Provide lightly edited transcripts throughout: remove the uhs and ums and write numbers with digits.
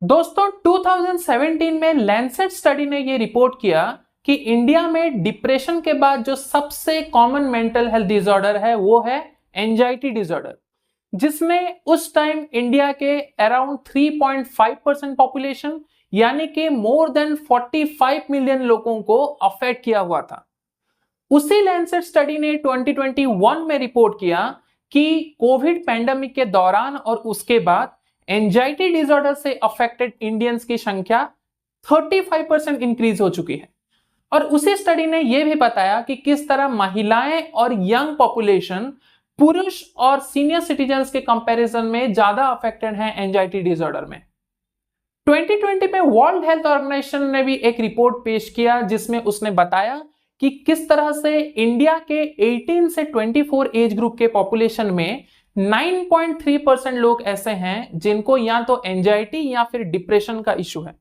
दोस्तों 2017 में Lancet study ने यह रिपोर्ट किया कि इंडिया में डिप्रेशन के बाद जो सबसे कॉमन मेंटल हेल्थ डिसऑर्डर है वो है एंजाइटी डिसऑर्डर, जिसमें उस टाइम इंडिया के अराउंड 3.5% पॉपुलेशन यानी कि मोर देन 45 मिलियन लोगों को अफेक्ट किया हुआ था। उसी लैंसेट स्टडी ने 2021 में रिपोर्ट किया कि कोविड पैंडेमिक के दौरान और उसके बाद एंजाइटी डिसऑर्डर से अफेक्टेड इंडियंस की संख्या 35% इंक्रीज हो चुकी है। और उसी स्टडी ने यह भी बताया कि किस तरह महिलाएं और यंग पॉपुलेशन पुरुष और सीनियर सिटीजन्स के कंपैरिजन में ज्यादा अफेक्टेड हैं एंजाइटी डिसऑर्डर में। 2020 में वर्ल्ड हेल्थ ऑर्गेनाइजेशन ने भी एक रिपोर्ट पेश किया जिसमें उसने बताया कि किस तरह से इंडिया के 18 से 24 एज ग्रुप के पॉपुलेशन में 9.3% लोग ऐसे हैं जिनको या तो एंजाइटी या फिर डिप्रेशन का इशू है।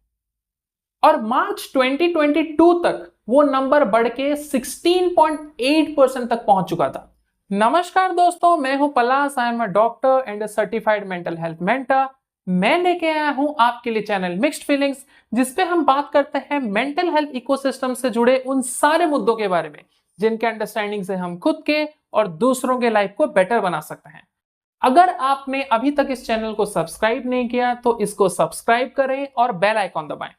और मार्च 2022 तक वो नंबर बढ़ के 16.8% तक पहुंच चुका था। नमस्कार दोस्तों, मैं हूं Palash, I am a doctor and a certified mental health mentor. मैं लेके आया हूं आपके लिए चैनल मिक्स्ड फीलिंग्स, जिसपे हम बात करते हैं मेंटल हेल्थ इकोसिस्टम से जुड़े उन सारे मुद्दों के बारे में जिनके अंडरस्टैंडिंग से हम खुद के और दूसरों के लाइफ को बेटर बना सकते हैं। अगर आपने अभी तक इस चैनल को सब्सक्राइब नहीं किया तो इसको सब्सक्राइब करें और बेल आइकॉन दबाएं।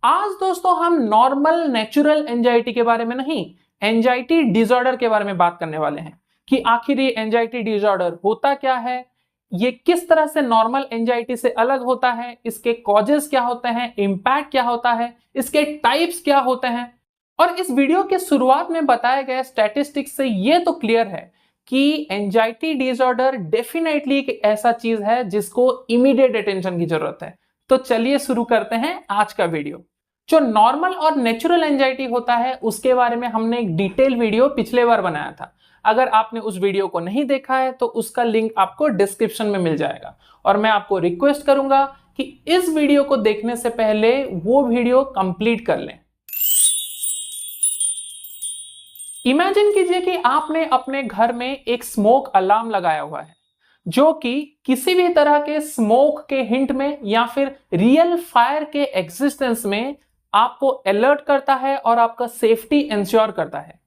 आज दोस्तों हम नॉर्मल नेचुरल एंजाइटी के बारे में नहीं, एंजाइटी डिसऑर्डर के बारे में बात करने वाले हैं कि आखिर ये एंजाइटी डिसऑर्डर होता क्या है, ये किस तरह से नॉर्मल एंजाइटी से अलग होता है, इसके कॉजेस क्या होते हैं, इंपैक्ट क्या होता है, इसके टाइप्स क्या होते हैं। और इस वीडियो के शुरुआत में बताए गए स्टैटिस्टिक्स से ये तो क्लियर है कि एंजाइटी डिसऑर्डर डेफिनेटली एक ऐसा चीज है जिसको इमीडिएट अटेंशन की जरूरत है। तो चलिए शुरू करते हैं आज का वीडियो। जो नॉर्मल और नेचुरल एंजाइटी होता है उसके बारे में हमने एक डिटेल वीडियो पिछले बार बनाया था। अगर आपने उस वीडियो को नहीं देखा है तो उसका लिंक आपको डिस्क्रिप्शन में मिल जाएगा। और मैं आपको रिक्वेस्ट करूंगा कि इस वीडियो को देखने से पहले वो वीडियो कंप्लीट कर लें। इमेजिन कीजिए कि आपने अपने घर में एक स्मोक अलार्म लगाया हुआ है जो कि किसी भी तरह के स्मोक के हिंट में या फिर रियल फायर के एग्जिस्टेंस में आपको अलर्ट करता है और आपका सेफ्टी इंश्योर करता है।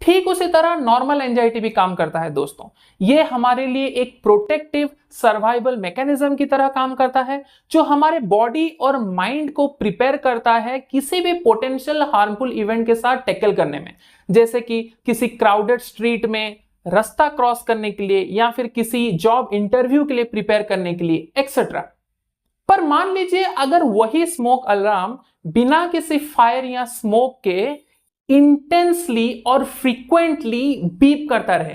ठीक उसी तरह नॉर्मल एंजाइटी भी काम करता है दोस्तों। यह हमारे लिए एक प्रोटेक्टिव सर्वाइवल मैकेनिज्म की तरह काम करता है जो हमारे बॉडी और माइंड को प्रिपेयर करता है किसी भी पोटेंशियल हार्मफुल इवेंट के साथ टैकल करने में, जैसे कि किसी क्राउडेड स्ट्रीट में रास्ता क्रॉस करने के लिए या फिर किसी जॉब इंटरव्यू के लिए प्रिपेयर करने के लिए एक्सेट्रा। पर मान लीजिए अगर वही स्मोक अलार्म बिना किसी फायर या स्मोक के इंटेंसली और फ्रीक्वेंटली बीप करता रहे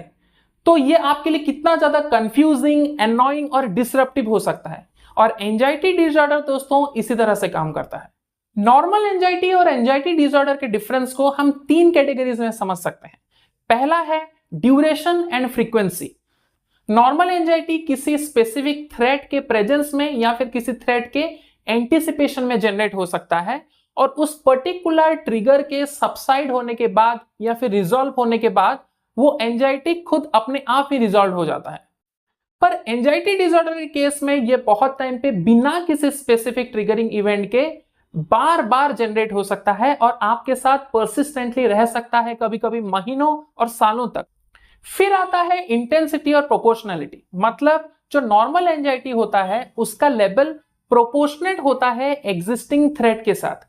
तो यह आपके लिए कितना ज्यादा कंफ्यूजिंग, एनॉइंग और डिसरप्टिव हो सकता है। और एंजाइटी डिसऑर्डर दोस्तों इसी तरह से काम करता है। नॉर्मल एंजाइटी और एंजाइटी डिसऑर्डर के डिफरेंस को हम 3 कैटेगरीज में समझ सकते हैं। पहला है duration and frequency. Normal anxiety किसी स्पेसिफिक थ्रेट के प्रेजेंस में या फिर किसी थ्रेट के एंटीसिपेशन में जनरेट हो सकता है और उस पर्टिकुलर ट्रिगर के सबसाइड होने के बाद या फिर रिजॉल्व होने के बाद वो एंजाइटी खुद अपने आप ही रिजॉल्व हो जाता है। पर एंजाइटी डिसऑर्डर के केस में ये बहुत टाइम पे बिना किसी स्पेसिफिक ट्रिगरिंग इवेंट के बार बार जनरेट हो सकता है और आपके साथ परसिस्टेंटली रह सकता है, कभी कभी महीनों और सालों तक। फिर आता है इंटेंसिटी और प्रोपोर्शनैलिटी। मतलब जो नॉर्मल एंजाइटी होता है उसका लेवल प्रोपोर्शनेट होता है एग्जिस्टिंग थ्रेट के साथ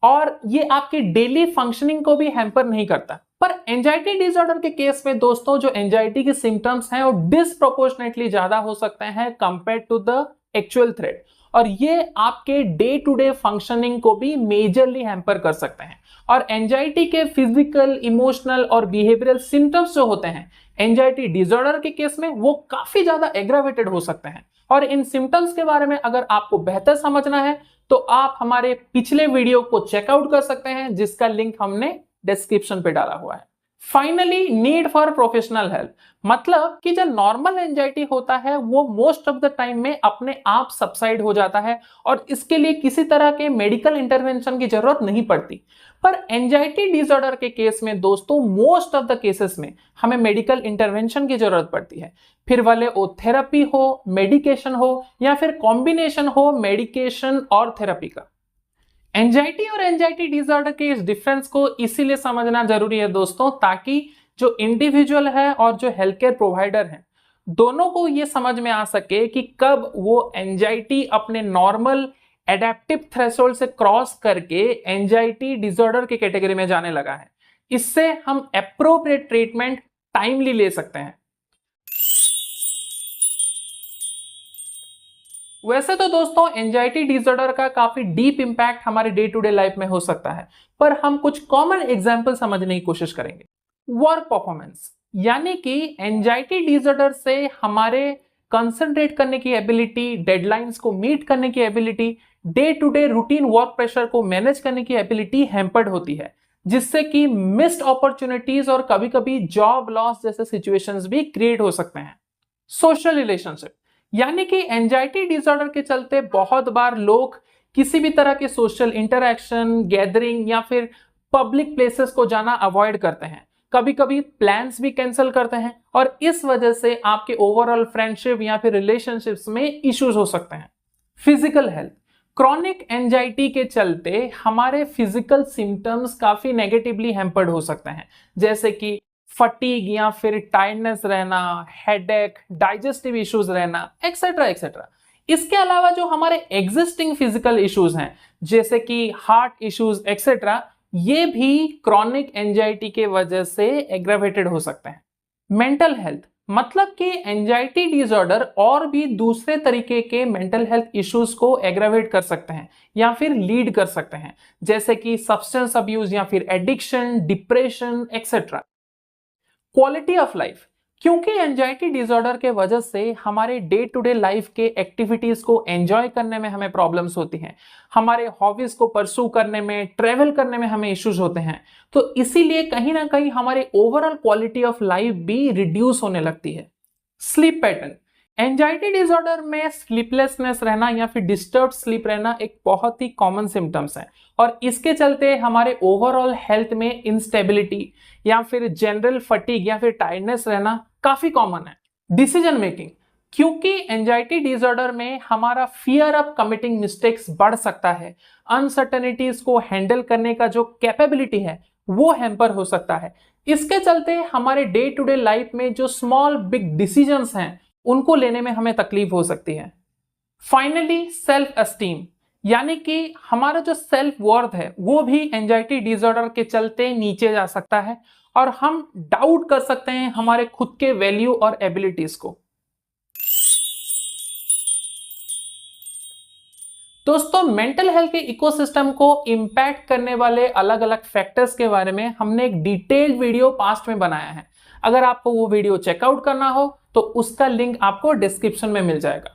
और ये आपकी डेली फंक्शनिंग को भी हैम्पर नहीं करता। पर एंजाइटी डिसऑर्डर के केस में दोस्तों जो एंजाइटी के सिम्टम्स हैं वो डिसप्रोपोर्शनेटली ज्यादा हो सकते हैं compare to the actual threat और ये आपके डे टू डे फंक्शनिंग को भी मेजरली हैम्पर कर सकते हैं। और एंजाइटी के फिजिकल, इमोशनल और बिहेवियरल सिम्टम्स जो होते हैं एंजाइटी डिसऑर्डर के केस में वो काफी ज्यादा एग्रावेटेड हो सकते हैं। और इन सिम्टम्स के बारे में अगर आपको बेहतर समझना है तो आप हमारे पिछले वीडियो को चेकआउट कर सकते हैं जिसका लिंक हमने डिस्क्रिप्शन पे डाला हुआ है। Finally need for professional help, मतलब कि जो नॉर्मल एंजाइटी होता है वो मोस्ट ऑफ द टाइम में अपने आप सबसाइड हो जाता है और इसके लिए किसी तरह के मेडिकल इंटरवेंशन की जरूरत नहीं पड़ती। पर एंजाइटी डिसऑर्डर के केस में दोस्तों मोस्ट ऑफ द केसेस में हमें मेडिकल इंटरवेंशन की जरूरत पड़ती है, फिर वाले वो थेरेपी हो, मेडिकेशन हो या फिर कॉम्बिनेशन हो मेडिकेशन और थेरेपी का। एंजाइटी और एंजाइटी डिसऑर्डर के इस डिफरेंस को इसीलिए समझना जरूरी है दोस्तों, ताकि जो इंडिविजुअल है और जो हेल्थ केयर प्रोवाइडर है दोनों को ये समझ में आ सके कि कब वो एंजाइटी अपने नॉर्मल एडेप्टिव थ्रेशोल्ड से क्रॉस करके एंजाइटी डिसऑर्डर के कैटेगरी में जाने लगा है। इससे हम एप्रोप्रिएट ट्रीटमेंट टाइमली ले सकते हैं। वैसे तो दोस्तों एंजाइटी डिसऑर्डर का काफी डीप इंपैक्ट हमारे डे टू डे लाइफ में हो सकता है, पर हम कुछ कॉमन एग्जांपल समझने की कोशिश करेंगे। वर्क परफॉर्मेंस, यानी कि एंजाइटी डिसऑर्डर से हमारे कंसंट्रेट करने की एबिलिटी, डेडलाइंस को मीट करने की ability, day to day routine work pressure को मैनेज करने की एबिलिटी हैम्पर्ड होती है, जिससे कि मिस्ड अपॉर्चुनिटीज और कभी कभी जॉब लॉस जैसे सिचुएशंस भी क्रिएट हो सकते हैं। सोशल रिलेशनशिप, यानी कि एंजाइटी डिसऑर्डर के चलते बहुत बार लोग किसी भी तरह के सोशल इंटरैक्शन, गैदरिंग या फिर पब्लिक प्लेसेस को जाना अवॉइड करते हैं, कभी कभी प्लान्स भी कैंसिल करते हैं और इस वजह से आपके ओवरऑल फ्रेंडशिप या फिर रिलेशनशिप्स में इश्यूज हो सकते हैं। फिजिकल हेल्थ, क्रॉनिक एंजाइटी के चलते हमारे फिजिकल सिम्टम्स काफी नेगेटिवली हैम्पर्ड हो सकते हैं, जैसे कि फटीग या फिर टायर्डनेस रहना, हेडेक, डाइजेस्टिव इश्यूज रहना, एक्सेट्रा एक्सेट्रा। इसके अलावा जो हमारे एग्जिस्टिंग फिजिकल इश्यूज हैं जैसे कि हार्ट इश्यूज एक्सेट्रा, ये भी क्रॉनिक एंजाइटी के वजह से एग्रावेटेड हो सकते हैं। मेंटल हेल्थ, मतलब कि एंजाइटी डिसऑर्डर और भी दूसरे तरीके के मेंटल हेल्थ इश्यूज को एग्रावेट कर सकते हैं या फिर लीड कर सकते हैं, जैसे कि सब्सटेंस अब्यूज या फिर addiction, depression etcetera. Quality of life, क्योंकि एंजाइटी डिसऑर्डर के वजह से हमारे डे टू डे लाइफ के एक्टिविटीज को एंजॉय करने में हमें प्रॉब्लम्स होती हैं, हमारे हॉबीज को परस्यू करने में, ट्रेवल करने में हमें इश्यूज होते हैं, तो इसीलिए कहीं ना कहीं हमारे ओवरऑल क्वालिटी ऑफ लाइफ भी रिड्यूस होने लगती है। स्लीप पैटर्न, एंजाइटी डिसऑर्डर में स्लीपलेसनेस रहना या फिर डिस्टर्ब स्लीप रहना एक बहुत ही कॉमन सिम्टम्स है और इसके चलते हमारे ओवरऑल हेल्थ में इंस्टेबिलिटी या फिर जनरल फटीग या फिर टायर्डनेस रहना काफी कॉमन है। डिसीजन मेकिंग, क्योंकि एंजाइटी डिसऑर्डर में हमारा फियर ऑफ कमिटिंग मिस्टेक्स बढ़ सकता है, अनसर्टेनिटीज को हैंडल करने का जो कैपेबिलिटी है वो हैम्पर हो सकता है। इसके चलते हमारे डे टू डे लाइफ में जो स्मॉल बिग डिसीजंस हैं उनको लेने में हमें तकलीफ हो सकती है। फाइनली सेल्फ एस्टीम, यानी कि हमारा जो सेल्फ वर्थ है वो भी एंजाइटी डिसऑर्डर के चलते नीचे जा सकता है और हम डाउट कर सकते हैं हमारे खुद के वैल्यू और एबिलिटीज को। दोस्तों मेंटल हेल्थ के इकोसिस्टम को इंपैक्ट करने वाले अलग अलग फैक्टर्स के बारे में हमने एक डिटेल्ड वीडियो पास्ट में बनाया है। अगर आपको वो वीडियो चेकआउट करना हो तो उसका लिंक आपको डिस्क्रिप्शन में मिल जाएगा।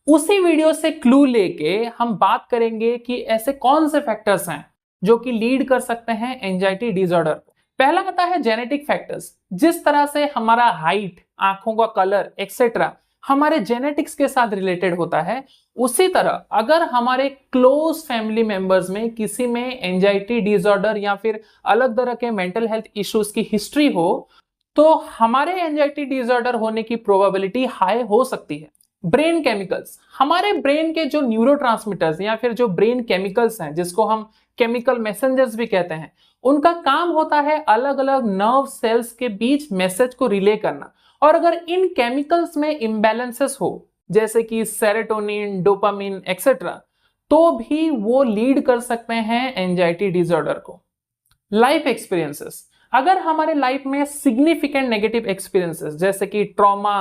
उसी वीडियो से क्लू लेके हम बात करेंगे कि ऐसे कौन से फैक्टर्स हैं जो कि लीड कर सकते हैं एंजाइटी डिसऑर्डर को। पहला आता है जेनेटिक फैक्टर्स। जिस तरह से हमारा हाइट, आंखों का कलर एक्सेट्रा हमारे जेनेटिक्स के साथ रिलेटेड होता है, उसी तरह अगर हमारे क्लोज फैमिली मेंबर्स में किसी में एंजाइटी डिसऑर्डर या फिर अलग तरह के मेंटल हेल्थ इश्यूज की हिस्ट्री हो तो हमारे एंजाइटी डिसऑर्डर होने की प्रोबेबिलिटी हाई हो सकती है। ब्रेन केमिकल्स, हमारे ब्रेन के जो न्यूरोट्रांसमीटर्स या फिर जो ब्रेन केमिकल्स हैं जिसको हम केमिकल मैसेंजर्स भी कहते हैं, उनका काम होता है अलग अलग नर्व सेल्स के बीच मैसेज को रिले करना। और अगर इन केमिकल्स में इम्बैलेंसेस हो जैसे कि सेरोटोनिन, डोपामिन एक्सेट्रा, तो भी वो लीड कर सकते हैं एंजाइटी डिसऑर्डर को। लाइफ एक्सपीरियंसेस, अगर हमारे लाइफ में सिग्निफिकेंट नेगेटिव एक्सपीरियंसेस जैसे कि ट्रॉमा,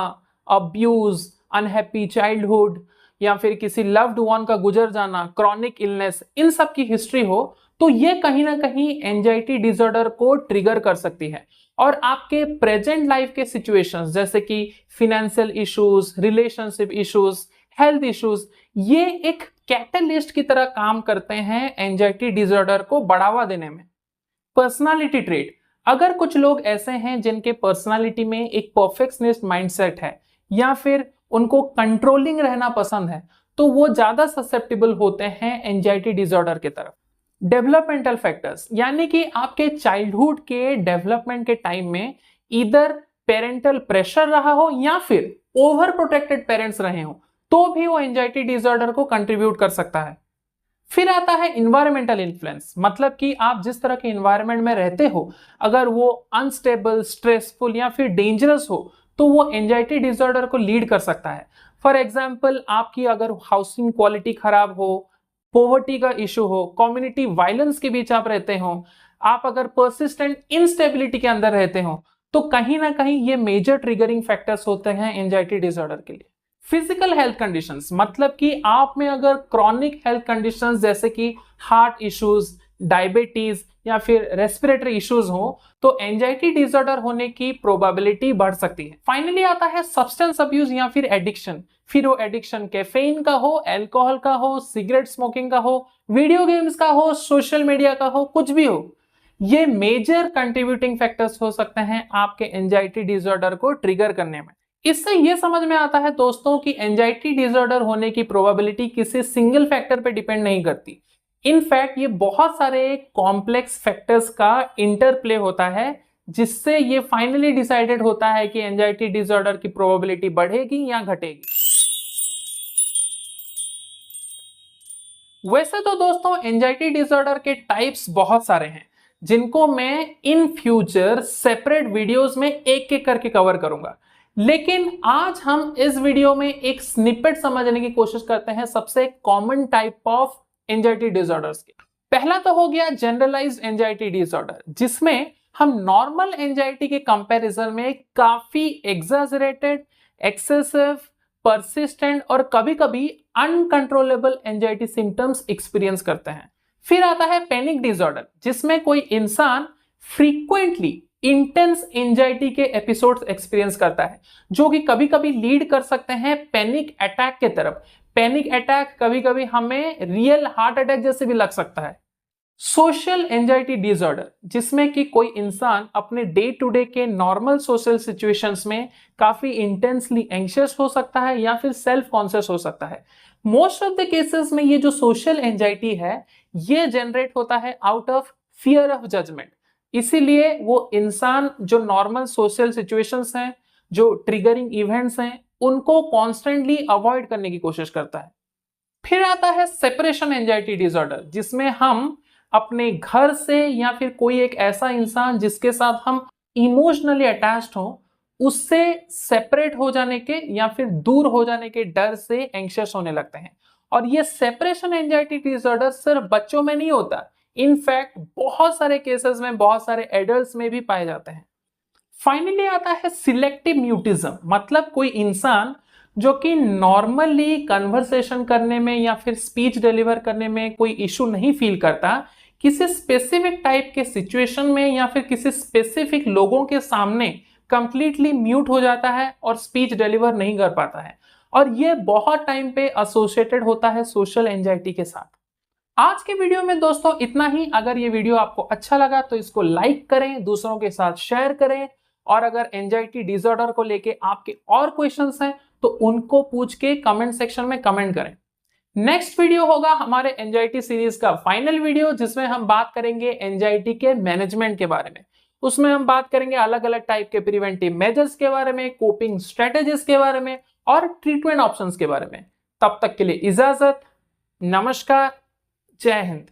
अब्यूज, अनहैप्पी चाइल्डहुड या फिर किसी लव्ड वन का गुजर जाना, क्रॉनिक इलनेस, इन सब की हिस्ट्री हो तो ये कहीं ना कहीं एंजाइटी डिसऑर्डर को ट्रिगर कर सकती है। और आपके प्रेजेंट लाइफ के सिचुएशंस जैसे कि financial issues, relationship issues, health issues, ये एक कैटलिस्ट की तरह काम करते हैं एंजाइटी डिसऑर्डर को बढ़ावा देने में। पर्सनालिटी ट्रेट, अगर कुछ लोग ऐसे हैं जिनके पर्सनालिटी में एक परफेक्शनिस्ट माइंडसेट है या फिर उनको कंट्रोलिंग रहना पसंद है, तो वो ज्यादा ससेप्टेबल होते हैं एंजाइटी डिसऑर्डर की तरफ। डेवलपमेंटल फैक्टर्स, यानी कि आपके चाइल्डहुड के डेवलपमेंट के टाइम में इधर पेरेंटल प्रेशर रहा हो या फिर ओवर प्रोटेक्टेड पेरेंट्स रहे हो, तो भी वो एंजाइटी डिसऑर्डर को कंट्रीब्यूट कर सकता है। फिर आता है इन्वायरमेंटल इन्फ्लुएंस, मतलब कि आप जिस तरह के इन्वायरमेंट में रहते हो, अगर वो अनस्टेबल, स्ट्रेसफुल या फिर डेंजरस हो, तो वो एंजाइटी डिसऑर्डर को लीड कर सकता है। फॉर एग्जाम्पल, आपकी अगर हाउसिंग क्वालिटी खराब हो, पॉवर्टी का इशू हो, कम्युनिटी वायलेंस के बीच आप रहते हो, आप अगर परसिस्टेंट इनस्टेबिलिटी के अंदर रहते हो, तो कहीं ना कहीं ये मेजर ट्रिगरिंग फैक्टर्स होते हैं एंजाइटी डिसऑर्डर के लिए। फिजिकल हेल्थ कंडीशंस, मतलब कि आप में अगर क्रॉनिक हेल्थ कंडीशंस जैसे कि हार्ट इश्यूज, डायबिटीज या फिर रेस्पिरेटरी इश्यूज हो, तो एंजाइटी डिसऑर्डर होने की प्रोबेबिलिटी बढ़ सकती है। फाइनली आता है सब्सटेंस अब्यूज या फिर एडिक्शन। फिर वो एडिक्शन कैफीन का हो, अल्कोहल का हो, सिगरेट स्मोकिंग का हो, वीडियो गेम्स का हो, सोशल मीडिया का हो, कुछ भी हो, ये मेजर कंट्रीब्यूटिंग फैक्टर्स हो सकते हैं आपके एंजाइटी डिसऑर्डर को ट्रिगर करने में। इससे यह समझ में आता है दोस्तों कि एंजाइटी डिसऑर्डर होने की प्रोबेबिलिटी किसी सिंगल फैक्टर पे डिपेंड नहीं करती। इनफैक्ट ये बहुत सारे कॉम्प्लेक्स फैक्टर्स का इंटरप्ले होता है, जिससे ये फाइनली डिसाइडेड होता है कि एंजाइटी डिसऑर्डर की प्रोबेबिलिटी बढ़ेगी या घटेगी। वैसे तो दोस्तों एंजाइटी डिसऑर्डर के टाइप्स बहुत सारे हैं, जिनको मैं इन फ्यूचर सेपरेट वीडियोस में एक एक करके कवर करूंगा, लेकिन आज हम इस वीडियो में एक स्निपेट समझने की कोशिश करते हैं सबसे common type of anxiety disorders के। पहला तो हो गया जनरलाइज्ड एंजाइटी डिसऑर्डर, जिसमें हम नॉर्मल एंजाइटी के कंपैरिजन में काफी एग्जैजरेटेड, एक्सेसिव, परसिस्टेंट और कभी कभी अनकंट्रोलेबल एंजाइटी सिम्टम्स एक्सपीरियंस करते हैं। फिर आता है पैनिक डिसऑर्डर, जिसमें कोई इंसान फ्रीक्वेंटली इंटेंस एंजाइटी के एपिसोड्स एक्सपीरियंस करता है, जो कि कभी कभी लीड कर सकते हैं पैनिक अटैक के तरफ। पैनिक अटैक कभी कभी हमें रियल हार्ट अटैक जैसे भी लग सकता है। सोशल एंजाइटी डिसऑर्डर, जिसमें कि कोई इंसान अपने डे टू डे के नॉर्मल सोशल सिचुएशंस में काफी इंटेंसली एंशियस हो सकता है या फिर सेल्फ कॉन्शियस हो सकता है। मोस्ट ऑफ द केसेस में ये जो सोशल एंजाइटी है, ये जनरेट होता है out of fear of judgement. इसीलिए वो इंसान जो नॉर्मल सोशल सिचुएशंस हैं, जो ट्रिगरिंग इवेंट्स हैं, उनको कॉन्स्टेंटली अवॉइड करने की कोशिश करता है। फिर आता है सेपरेशन एंजाइटी डिसऑर्डर, जिसमें हम अपने घर से या फिर कोई एक ऐसा इंसान जिसके साथ हम इमोशनली अटैच्ड हो, उससे सेपरेट हो जाने के या फिर दूर हो जाने के डर से एंग्शियस होने लगते हैं। और ये सेपरेशन एंजाइटी डिसऑर्डर सिर्फ बच्चों में नहीं होता, इनफैक्ट बहुत सारे केसेस में, बहुत सारे एडल्ट्स में भी पाए जाते हैं। फाइनली आता है सिलेक्टिव म्यूटिज्म, मतलब कोई इंसान जो कि नॉर्मली कन्वर्सेशन करने में या फिर स्पीच डिलीवर करने में कोई इशू नहीं फील करता, किसी स्पेसिफिक टाइप के सिचुएशन में या फिर किसी स्पेसिफिक लोगों के सामने कंप्लीटली म्यूट हो जाता है और स्पीच डिलीवर नहीं कर पाता है। और ये बहुत टाइम पे एसोसिएटेड होता है सोशल एंजाइटी के साथ। आज के वीडियो में दोस्तों इतना ही। अगर ये वीडियो आपको अच्छा लगा तो इसको लाइक करें, दूसरों के साथ शेयर करें, और अगर एंजाइटी डिसऑर्डर को लेके आपके और क्वेश्चंस हैं तो उनको पूछ के कमेंट सेक्शन में कमेंट करें। नेक्स्ट वीडियो होगा हमारे एंजाइटी सीरीज का फाइनल वीडियो, जिसमें हम बात करेंगे एंजाइटी के मैनेजमेंट के बारे में। उसमें हम बात करेंगे अलग अलग टाइप के प्रिवेंटिव मेजर्स के बारे में, कोपिंग स्ट्रेटेजीज के बारे में और ट्रीटमेंट ऑप्शंस के बारे में। तब तक के लिए इजाजत, नमस्कार, जय हिंद।